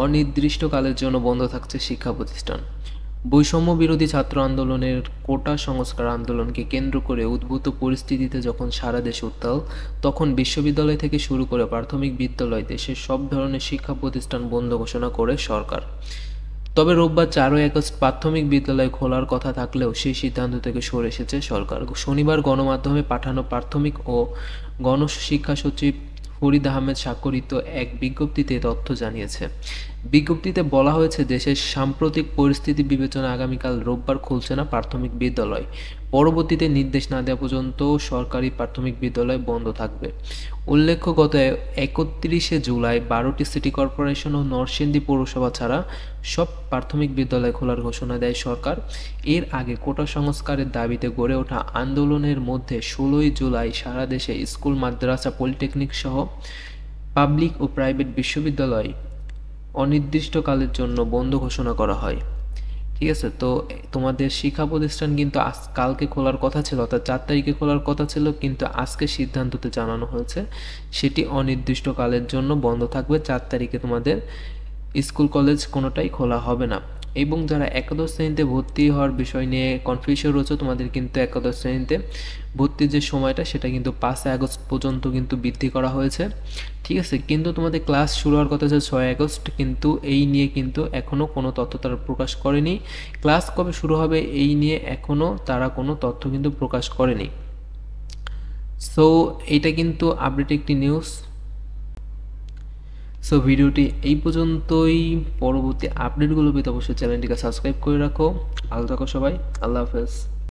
অনির্দিষ্টকালের জন্য বন্ধ থাকছে শিক্ষা প্রতিষ্ঠান। বৈষম্য বিরোধী ছাত্র আন্দোলনের কোটা সংস্কার আন্দোলনকে কেন্দ্র করে উদ্ভূত পরিস্থিতিতে যখন সারা দেশ উত্তাল, তখন বিশ্ববিদ্যালয় থেকে শুরু করে প্রাথমিক বিদ্যালয়, দেশের সব ধরনের শিক্ষা প্রতিষ্ঠান বন্ধ ঘোষণা করে সরকার। তবে রোববার 4ই আগস্ট প্রাথমিক বিদ্যালয় খোলার কথা থাকলেও সেই সিদ্ধান্ত থেকে সরে এসেছে সরকার। শনিবার গণমাধ্যমে পাঠানো প্রাথমিক ও গণশিক্ষা সচিব ফরিদ আহমেদ স্বাক্ষরিত এক বিজ্ঞপ্তিতে তথ্য জানিয়েছে। বিজ্ঞপ্তিতে বলা হয়েছে, দেশের সাম্প্রতিক পরিস্থিতি বিবেচনায় আগামীকাল রোববার খুলছে না প্রাথমিক বিদ্যালয়। পরবর্তীতে নির্দেশ না দেওয়া পর্যন্ত সরকারি প্রাথমিক বিদ্যালয় বন্ধ থাকবে। উল্লেখ্য, গত 31শে জুলাই 12টি সিটি কর্পোরেশন ও নরসিংদী পৌরসভা ছাড়া সব প্রাথমিক বিদ্যালয় খোলার ঘোষণা দেয় সরকার। এর আগে কোটা সংস্কারের দাবিতে গড়ে ওঠা আন্দোলনের মধ্যে 16ই জুলাই সারা দেশে স্কুল, মাদ্রাসা, পলিটেকনিক সহ পাবলিক ও প্রাইভেট বিশ্ববিদ্যালয় অনির্দিষ্টকালের জন্য বন্ধ ঘোষণা করা হয়। ঠিক আছে, তো তোমাদের শিক্ষা প্রতিষ্ঠান কিন্তু কালকে খোলার কথা ছিল, অর্থাৎ 4 তারিখে খোলার কথা ছিল, কিন্তু আজকে সিদ্ধান্ততে জানানো হয়েছে সেটি অনির্দিষ্টকালের জন্য বন্ধ থাকবে। 4 তারিখে তোমাদের স্কুল, কলেজ কোনোটাই খোলা হবে না। এবং যারা একাদশ শ্রেণীতে ভর্তি হওয়ার বিষয় নিয়ে কনফিউশন রয়েছে, তোমাদের কিন্তু একাদশ শ্রেণীতে ভর্তির যে সময়টা সেটা কিন্তু 5 আগস্ট পর্যন্ত কিন্তু বৃদ্ধি করা হয়েছে। ঠিক আছে, কিন্তু তোমাদের ক্লাস শুরু হওয়ার কথা ছিল 6 আগস্ট, কিন্তু এই নিয়ে কিন্তু এখনও কোনো তথ্য তারা প্রকাশ করেনি। ক্লাস কবে শুরু হবে এই নিয়ে এখনও তারা কোনো তথ্য কিন্তু প্রকাশ করেনি। সো এটা কিন্তু আপডেট একটি নিউজ। সো ভিডিওটি এই পর্যন্তই। পরবর্তী আপডেটগুলো পেতে অবশ্যই চ্যানেলটিকে সাবস্ক্রাইব করে রাখো। ভালো থাকো সবাই, আল্লাহ হাফেজ।